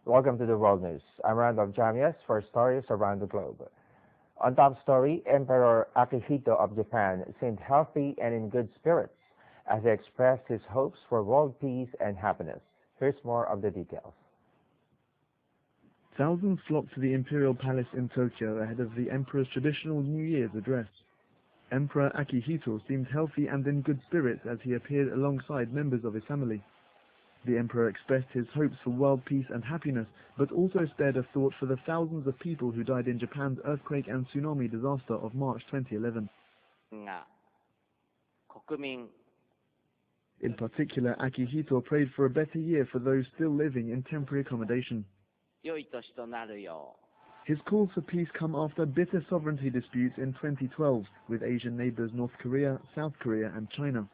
Welcome to the World News. I'm Randolph Jamias for stories around the globe. On top story, Emperor Akihito of Japan seemed healthy and in good spirits as he expressed his hopes for world peace and happiness. Here's more of the details. Thousands flocked to the Imperial Palace in Tokyo ahead of the Emperor's traditional New Year's address. Emperor Akihito seemed healthy and in good spirits as he appeared alongside members of his family. The Emperor expressed his hopes for world peace and happiness, but also spared a thought for the thousands of people who died in Japan's earthquake and tsunami disaster of March 2011. In particular, Akihito prayed for a better year for those still living in temporary accommodation. His calls for peace come after bitter sovereignty disputes in 2012 with Asian neighbors North Korea, South Korea and China.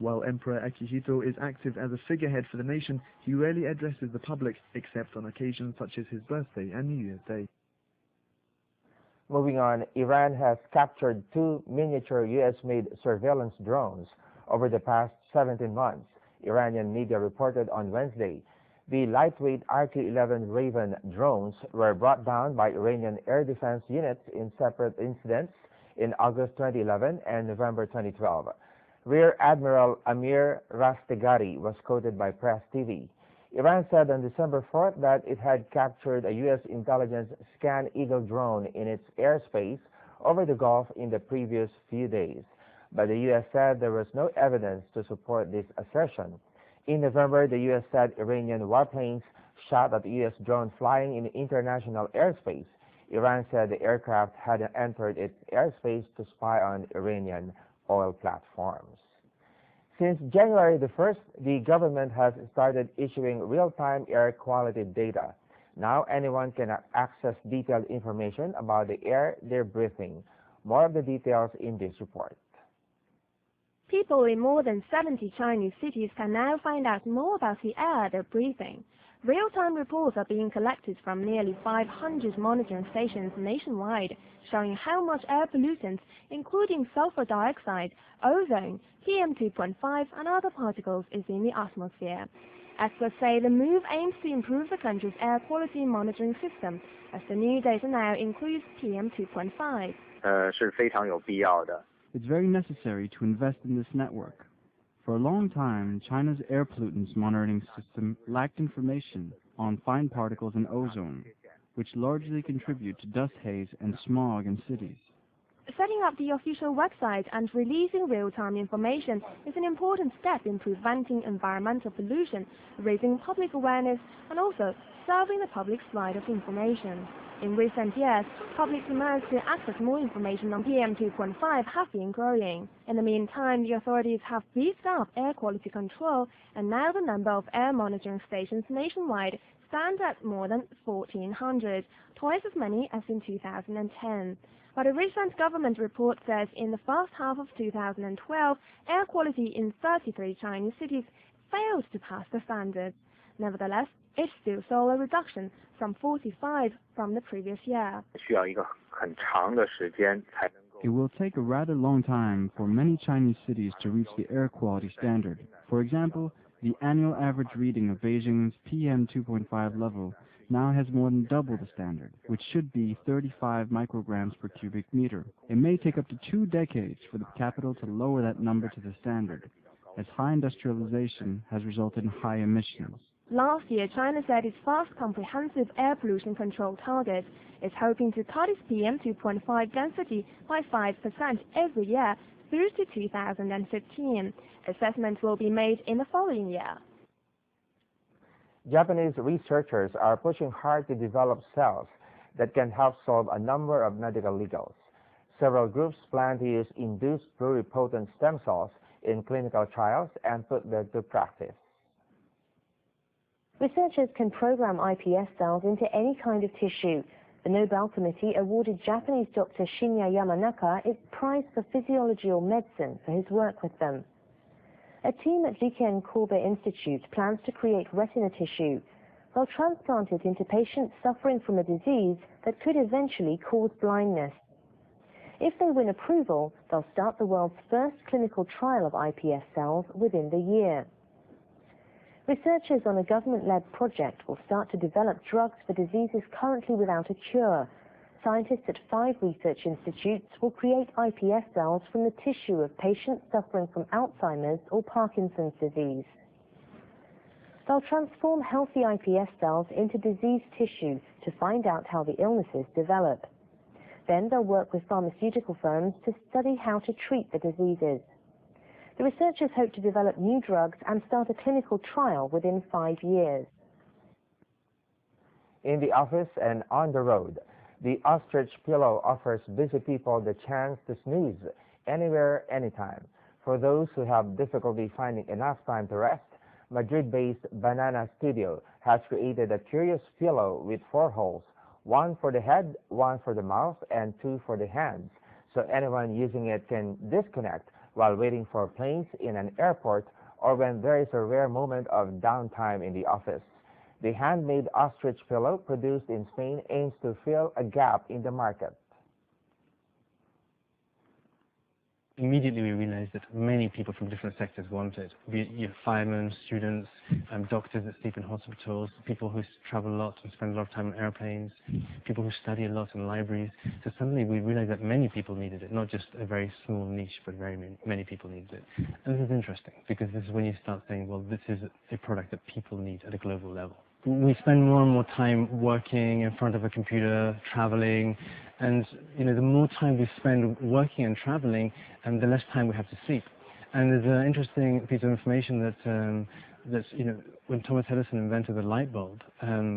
While Emperor Akihito is active as a figurehead for the nation, he rarely addresses the public except on occasions such as his birthday and New Year's Day. Moving on, Iran has captured 2 miniature U.S.-made surveillance drones over the past 17 months, Iranian media reported on Wednesday. The lightweight RQ-11 Raven drones were brought down by Iranian air defense units in separate incidents in August 2011 and November 2012. Rear Admiral Amir Rastegari was quoted by Press TV. Iran said on December 4th that it had captured a U.S. intelligence Scan Eagle drone in its airspace over the Gulf in the previous few days. But the U.S. said there was no evidence to support this assertion. In November, the U.S. said Iranian warplanes shot at the U.S. drone flying in international airspace. Iran said the aircraft had entered its airspace to spy on Iranian oil platforms. Since January the 1st, the government has started issuing real-time air quality data. Now anyone can access detailed information about the air they're breathing. More of the details in this report. People in more than 70 Chinese cities can now find out more about the air they're breathing. Real-time reports are being collected from nearly 500 monitoring stations nationwide, showing how much air pollutants, including sulfur dioxide, ozone, PM2.5 and other particles, is in the atmosphere. Experts say the move aims to improve the country's air quality monitoring system, as the new data now includes PM2.5. 是非常有必要的。 It's very necessary to invest in this network. For a long time, China's air pollutants monitoring system lacked information on fine particles in ozone, which largely contribute to dust haze and smog in cities. Setting up the official website and releasing real-time information is an important step in preventing environmental pollution, raising public awareness, and also serving the public's right of information. In recent years, public demands to access more information on PM2.5 have been growing. In the meantime, the authorities have beefed up air quality control, and now the number of air monitoring stations nationwide stands at more than 1,400, twice as many as in 2010. But a recent government report says in the first half of 2012, air quality in 33 Chinese cities failed to pass the standards. Nevertheless, it still saw a reduction from 45 from the previous year. It will take a rather long time for many Chinese cities to reach the air quality standard. For example, the annual average reading of Beijing's PM2.5 level now has more than double the standard, which should be 35 micrograms per cubic meter. It may take up to 2 decades for the capital to lower that number to the standard, as high industrialization has resulted in high emissions. Last year, China set its first comprehensive air pollution control target. It's hoping to cut its PM2.5 density by 5% every year through to 2015. Assessments will be made in the following year. Japanese researchers are pushing hard to develop cells that can help solve a number of medical ills. Several groups plan to use induced pluripotent stem cells in clinical trials and put them to practice. Researchers can program iPS cells into any kind of tissue. The Nobel Committee awarded Japanese Dr. Shinya Yamanaka its prize for physiology or medicine for his work with them. A team at Riken Kobe Institute plans to create retina tissue. They'll transplant it into patients suffering from a disease that could eventually cause blindness. If they win approval, they'll start the world's first clinical trial of iPS cells within the year. Researchers on a government-led project will start to develop drugs for diseases currently without a cure. Scientists at 5 research institutes will create iPS cells from the tissue of patients suffering from Alzheimer's or Parkinson's disease. They'll transform healthy iPS cells into diseased tissue to find out how the illnesses develop. Then they'll work with pharmaceutical firms to study how to treat the diseases. The researchers hope to develop new drugs and start a clinical trial within 5 years. In the office and on the road, the ostrich pillow offers busy people the chance to snooze anywhere, anytime. For those who have difficulty finding enough time to rest, Madrid-based Banana Studio has created a curious pillow with 4 holes, 1 for the head, 1 for the mouth, and 2 for the hands, so anyone using it can disconnect while waiting for planes in an airport or when there is a rare moment of downtime in the office. The handmade ostrich pillow produced in Spain aims to fill a gap in the market. Immediately we realized that many people from different sectors want it, be it firemen, students, doctors that sleep in hospitals, people who travel a lot and spend a lot of time on airplanes, people who study a lot in libraries. So suddenly we realized that many people needed it, not just a very small niche, but very many people needed it. And this is interesting, because this is when you start saying, well, this is a product that people need at a global level. We spend more and more time working in front of a computer, traveling, and the more time we spend working and traveling, the less time we have to sleep. And there's an interesting piece of information that when Thomas Edison invented the light bulb,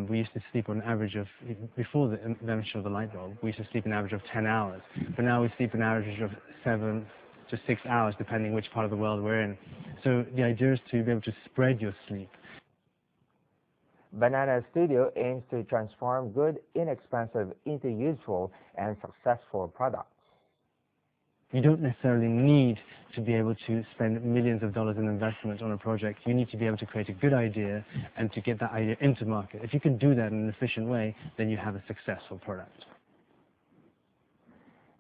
we used to sleep on an average of, before the invention of the light bulb, we used to sleep an average of 10 hours. But now we sleep an average of 7 to 6 hours, depending which part of the world we're in. So the idea is to be able to spread your sleep. Banana Studio aims to transform good, inexpensive into useful and successful products. You don't necessarily need to be able to spend millions of dollars in investment on a project. You need to be able to create a good idea and to get that idea into market. If you can do that in an efficient way, then you have a successful product.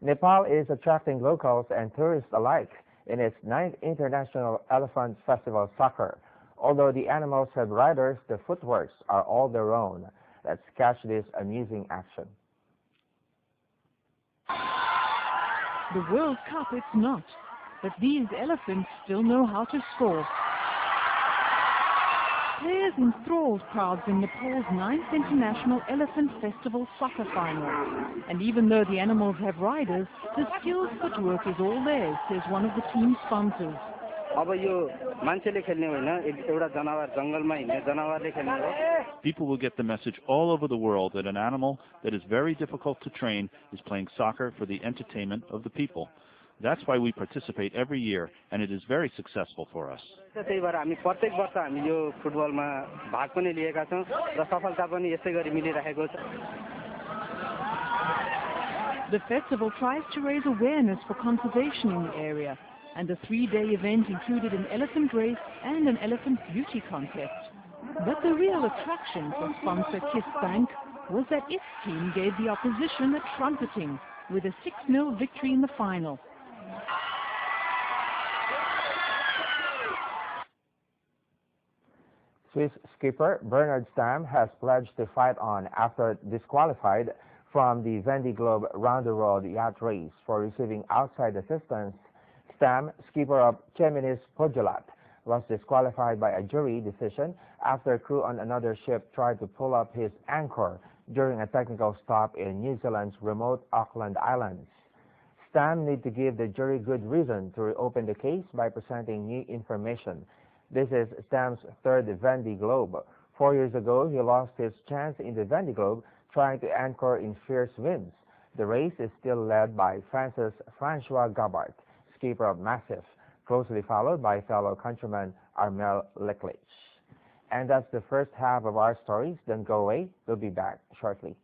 Nepal is attracting locals and tourists alike in its 9th International Elephant Festival Soccer. Although the animals have riders, the footworks are all their own. Let's catch this amusing action. The World Cup it's not, but these elephants still know how to score. Players enthralled crowds in Nepal's 9th International Elephant Festival Soccer Final. And even though the animals have riders, the skilled footwork is all theirs, says one of the team sponsors. People will get the message all over the world that an animal that is very difficult to train is playing soccer for the entertainment of the people. That's why we participate every year, and it is very successful for us. The festival tries to raise awareness for conservation in the area, and the 3-day event included an elephant race and an elephant beauty contest. But the real attraction for sponsor Kiss Bank was that its team gave the opposition a trumpeting with a 6-0 victory in the final. Swiss skipper Bernard Stamm has pledged to fight on after disqualified from the Vendée Globe round-the-world yacht race for receiving outside assistance. Stamm, skipper of Cheminis Pojolat, was disqualified by a jury decision after crew on another ship tried to pull up his anchor during a technical stop in New Zealand's remote Auckland Islands. Stamm need to give the jury good reason to reopen the case by presenting new information. This is Stamm's 3rd Vendée Globe. 4 years ago, he lost his chance in the Vendée Globe trying to anchor in fierce winds. The race is still led by France's Francois Gabart, skipper of Massif, closely followed by fellow countryman Armel Leclerc. And that's the first half of our stories. Don't go away. We'll be back shortly.